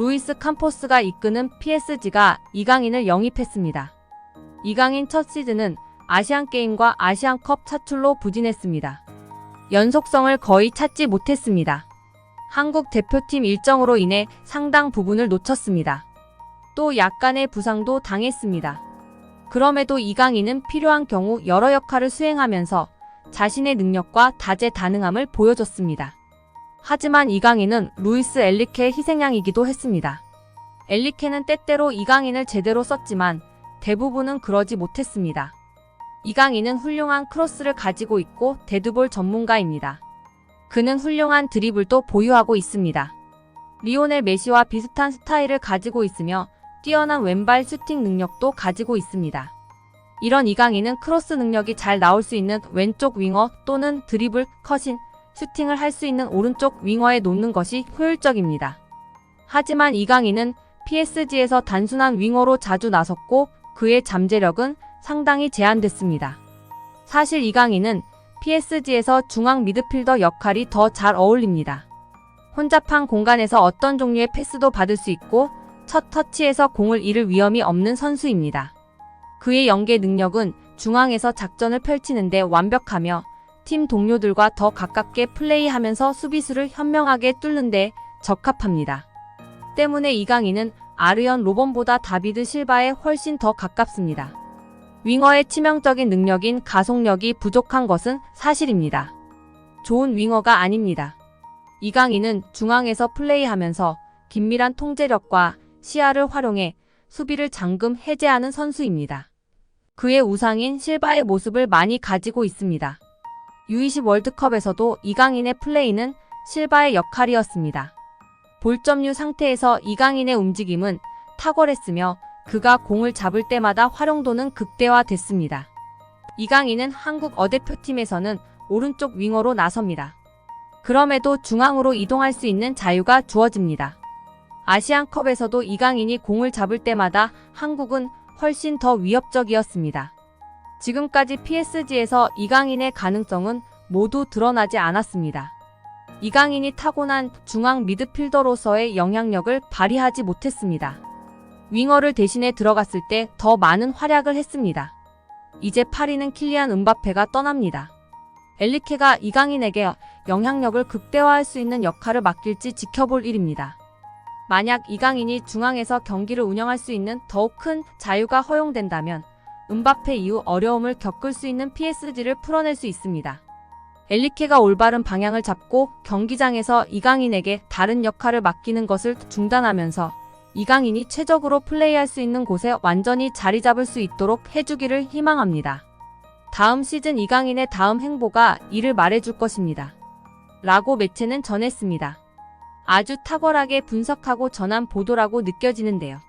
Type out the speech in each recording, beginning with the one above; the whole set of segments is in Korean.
루이스 캄포스가 이끄는 PSG가 이강인을 영입했습니다. 이강인 첫 시즌은 아시안게임과 아시안컵 차출로 부진했습니다. 연속성을 거의 찾지 못했습니다. 한국 대표팀 일정으로 인해 상당 부분을 놓쳤습니다. 또 약간의 부상도 당했습니다. 그럼에도 이강인은 필요한 경우 여러 역할을 수행하면서 자신의 능력과 다재다능함을 보여줬습니다. 하지만 이강인은 루이스 엘리케의 희생양이기도 했습니다. 엘리케는 때때로 이강인을 제대로 썼지만 대부분은 그러지 못했습니다. 이강인은 훌륭한 크로스를 가지고 있고 데드볼 전문가입니다. 그는 훌륭한 드리블도 보유하고 있습니다. 리오넬 메시와 비슷한 스타일을 가지고 있으며 뛰어난 왼발 슈팅 능력도 가지고 있습니다. 이런 이강인은 크로스 능력이 잘 나올 수 있는 왼쪽 윙어 또는 드리블, 컷인, 슈팅을 할 수 있는 오른쪽 윙어에 놓는 것이 효율적입니다. 하지만 이강인은 PSG에서 단순한 윙어로 자주 나섰고 그의 잠재력은 상당히 제한됐습니다. 사실 이강인은 PSG에서 중앙 미드필더 역할이 더 잘 어울립니다. 혼잡한 공간에서 어떤 종류의 패스도 받을 수 있고 첫 터치에서 공을 잃을 위험이 없는 선수입니다. 그의 연계 능력은 중앙에서 작전을 펼치는데 완벽하며 팀 동료들과 더 가깝게 플레이하면서 수비수를 현명하게 뚫는데 적합합니다. 때문에 이강인은 아르연 로번보다 다비드 실바에 훨씬 더 가깝습니다. 윙어의 치명적인 능력인 가속력이 부족한 것은 사실입니다. 좋은 윙어가 아닙니다. 이강인은 중앙에서 플레이하면서 긴밀한 통제력과 시야를 활용해 수비를 잠금 해제하는 선수입니다. 그의 우상인 실바의 모습을 많이 가지고 있습니다. U20 월드컵에서도 이강인의 플레이는 실바의 역할이었습니다. 볼점유 상태에서 이강인의 움직임은 탁월했으며 그가 공을 잡을 때마다 활용도는 극대화됐습니다. 이강인은 한국 어대표팀에서는 오른쪽 윙어로 나섭니다. 그럼에도 중앙으로 이동할 수 있는 자유가 주어집니다. 아시안컵에서도 이강인이 공을 잡을 때마다 한국은 훨씬 더 위협적이었습니다. 지금까지 PSG에서 이강인의 가능성은 모두 드러나지 않았습니다. 이강인이 타고난 중앙 미드필더로서의 영향력을 발휘하지 못했습니다. 윙어를 대신해 들어갔을 때 더 많은 활약을 했습니다. 이제 파리는 킬리안 음바페가 떠납니다. 엘리케가 이강인에게 영향력을 극대화할 수 있는 역할을 맡길지 지켜볼 일입니다. 만약 이강인이 중앙에서 경기를 운영할 수 있는 더욱 큰 자유가 허용된다면 음바페 이후 어려움을 겪을 수 있는 PSG를 풀어낼 수 있습니다. 엘리케가 올바른 방향을 잡고 경기장에서 이강인에게 다른 역할을 맡기는 것을 중단하면서 이강인이 최적으로 플레이할 수 있는 곳에 완전히 자리 잡을 수 있도록 해주기를 희망합니다. 다음 시즌 이강인의 다음 행보가 이를 말해줄 것입니다. 라고 매체는 전했습니다. 아주 탁월하게 분석하고 전한 보도라고 느껴지는데요.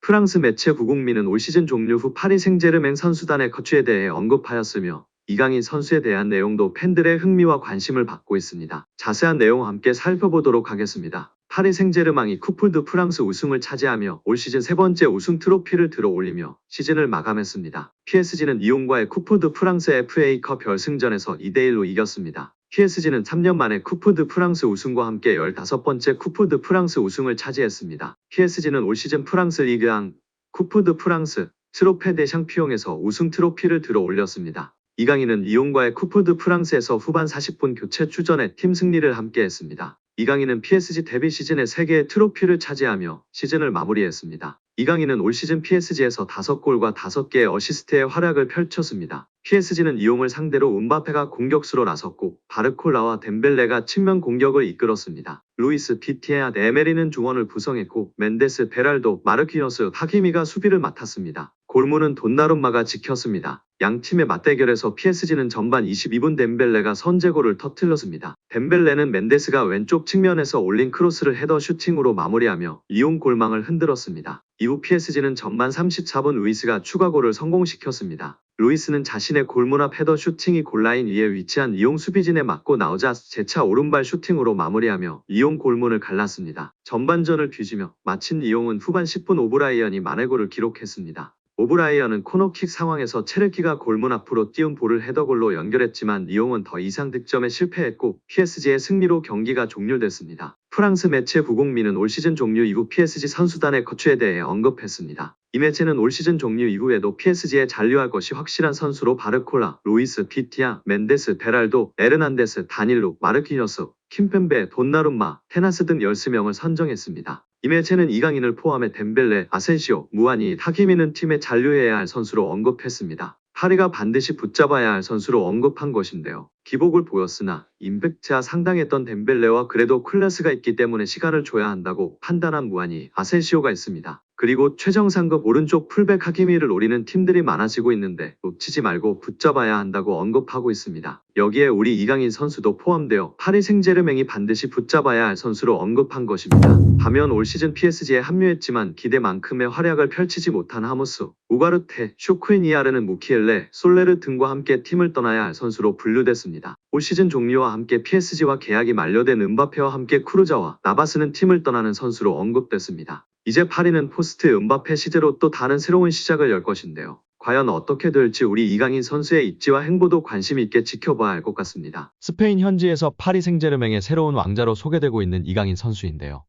프랑스 매체 구국민은 올 시즌 종료 후 파리 생제르맹 선수단의 거취에 대해 언급하였으며 이강인 선수에 대한 내용도 팬들의 흥미와 관심을 받고 있습니다. 자세한 내용 함께 살펴보도록 하겠습니다. 파리 생제르맹이 쿠프 드 프랑스 우승을 차지하며 올 시즌 세 번째 우승 트로피를 들어올리며 시즌을 마감했습니다. PSG는 리옹과의 쿠프 드 프랑스 FA컵 결승전에서 2대1로 이겼습니다. PSG는 3년 만에 쿠프 드 프랑스 우승과 함께 15번째 쿠프 드 프랑스 우승을 차지했습니다. PSG는 올 시즌 프랑스 리그앙 쿠프 드 프랑스 트로페 대 샹피옹에서 우승 트로피를 들어올렸습니다. 이강인은 리옹과의 쿠프 드 프랑스에서 후반 40분 교체 출전해 팀 승리를 함께했습니다. 이강인은 PSG 데뷔 시즌에 3개의 트로피를 차지하며 시즌을 마무리했습니다. 이강인은 올 시즌 PSG에서 5골과 5개의 어시스트의 활약을 펼쳤습니다. PSG는 리옹을 상대로 음바페가 공격수로 나섰고 바르콜라와 덴벨레가 측면 공격을 이끌었습니다. 루이스 비티에아 에메리는 중원을 구성했고 멘데스, 베랄도, 마르키노스, 하키미가 수비를 맡았습니다. 골문은 돈나룸마가 지켰습니다. 양 팀의 맞대결에서 PSG는 전반 22분 덴벨레가 선제골을 터뜨렸습니다. 덴벨레는 멘데스가 왼쪽 측면에서 올린 크로스를 헤더 슈팅으로 마무리하며 리옹 골망을 흔들었습니다. 이후 PSG는 전반 34분 루이스가 추가골을 성공시켰습니다. 루이스는 자신의 골문 앞 헤더 슈팅이 골라인 위에 위치한 리옹 수비진에 맞고 나오자 재차 오른발 슈팅으로 마무리하며 리옹 골문을 갈랐습니다. 전반전을 뒤지며 마친 리옹은 후반 10분 오브라이언이 만회골을 기록했습니다. 오브라이언은 코너킥 상황에서 체르키가 골문 앞으로 띄운 볼을 헤더골로 연결했지만 리옹은 더 이상 득점에 실패했고 PSG의 승리로 경기가 종료됐습니다. 프랑스 매체 구공민은 올 시즌 종료 이후 PSG 선수단의 거취에 대해 언급했습니다. 이 매체는 올 시즌 종료 이후에도 PSG에 잔류할 것이 확실한 선수로 바르콜라, 루이스, 비티아, 멘데스, 베랄도, 에르난데스, 다닐루, 마르키녀스, 킴펜베, 돈나룸마, 테나스 등 13명을 선정했습니다. 이 매체는 이강인을 포함해 덴벨레, 아센시오, 무안이, 타키미는 팀에 잔류해야 할 선수로 언급했습니다. 파리가 반드시 붙잡아야 할 선수로 언급한 것인데요. 기복을 보였으나 임팩트가 상당했던 덴벨레와 그래도 클래스가 있기 때문에 시간을 줘야 한다고 판단한 무안이, 아센시오가 있습니다. 그리고 최정상급 오른쪽 풀백 하키미를 노리는 팀들이 많아지고 있는데 놓치지 말고 붙잡아야 한다고 언급하고 있습니다. 여기에 우리 이강인 선수도 포함되어 파리 생제르맹이 반드시 붙잡아야 할 선수로 언급한 것입니다. 반면 올 시즌 PSG에 합류했지만 기대만큼의 활약을 펼치지 못한 하무스, 우가르테, 슈크이니아르는 무키엘레, 솔레르 등과 함께 팀을 떠나야 할 선수로 분류됐습니다. 올 시즌 종료와 함께 PSG와 계약이 만료된 음바페와 함께 크루자와 나바스는 팀을 떠나는 선수로 언급됐습니다. 이제 파리는 포스트 음바페 시대로 또 다른 새로운 시작을 열 것인데요. 과연 어떻게 될지 우리 이강인 선수의 입지와 행보도 관심 있게 지켜봐야 할 것 같습니다. 스페인 현지에서 파리 생제르맹의 새로운 왕자로 소개되고 있는 이강인 선수인데요.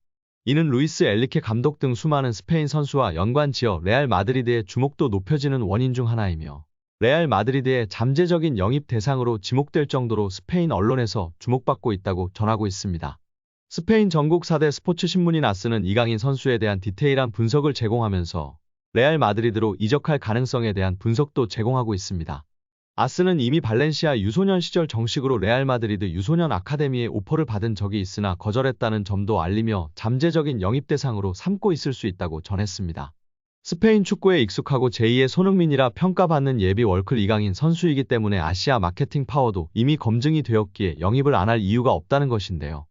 이는 루이스 엘리케 감독 등 수많은 스페인 선수와 연관지어 레알 마드리드의 주목도 높여지는 원인 중 하나이며 레알 마드리드의 잠재적인 영입 대상으로 지목될 정도로 스페인 언론에서 주목받고 있다고 전하고 있습니다. 스페인 전국 4대 스포츠 신문인 아스는 이강인 선수에 대한 디테일한 분석을 제공하면서 레알 마드리드로 이적할 가능성에 대한 분석도 제공하고 있습니다. 아스는 이미 발렌시아 유소년 시절 정식으로 레알 마드리드 유소년 아카데미에 오퍼를 받은 적이 있으나 거절했다는 점도 알리며 잠재적인 영입 대상으로 삼고 있을 수 있다고 전했습니다. 스페인 축구에 익숙하고 제2의 손흥민이라 평가받는 예비 월클 이강인 선수이기 때문에 아시아 마케팅 파워도 이미 검증이 되었기에 영입을 안 할 이유가 없다는 것인데요.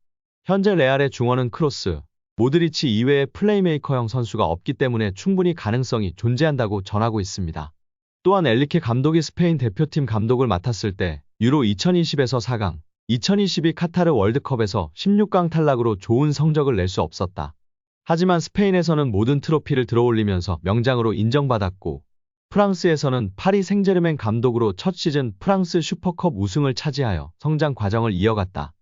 현재 레알의 중원은 크로스, 모드리치 이외의 플레이메이커형 선수가 없기 때문에 충분히 가능성이 존재한다고 전하고 있습니다. 또한 엘리케 감독이 스페인 대표팀 감독을 맡았을 때 유로 2020에서 4강, 2022 카타르 월드컵에서 16강 탈락으로 좋은 성적을 낼 수 없었다. 하지만 스페인에서는 모든 트로피를 들어올리면서 명장으로 인정받았고 프랑스에서는 파리 생제르맹 감독으로 첫 시즌 프랑스 슈퍼컵 우승을 차지하여 성장 과정을 이어갔다.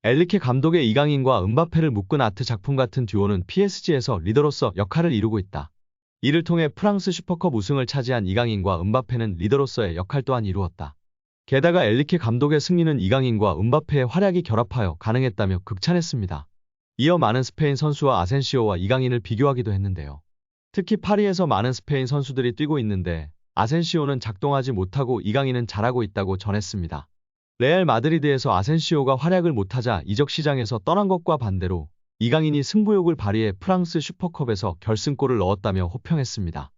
엘리케 감독의 이강인과 음바페를 묶은 아트 작품 같은 듀오는 PSG에서 리더로서 역할을 이루고 있다. 이를 통해 프랑스 슈퍼컵 우승을 차지한 이강인과 음바페는 리더로서의 역할 또한 이루었다. 게다가 엘리케 감독의 승리는 이강인과 음바페의 활약이 결합하여 가능했다며 극찬했습니다. 이어 많은 스페인 선수와 아센시오와 이강인을 비교하기도 했는데요. 특히 파리에서 많은 스페인 선수들이 뛰고 있는데 아센시오는 작동하지 못하고 이강인은 잘하고 있다고 전했습니다. 레알 마드리드에서 아센시오가 활약을 못하자 이적 시장에서 떠난 것과 반대로 이강인이 승부욕을 발휘해 프랑스 슈퍼컵에서 결승골을 넣었다며 호평했습니다.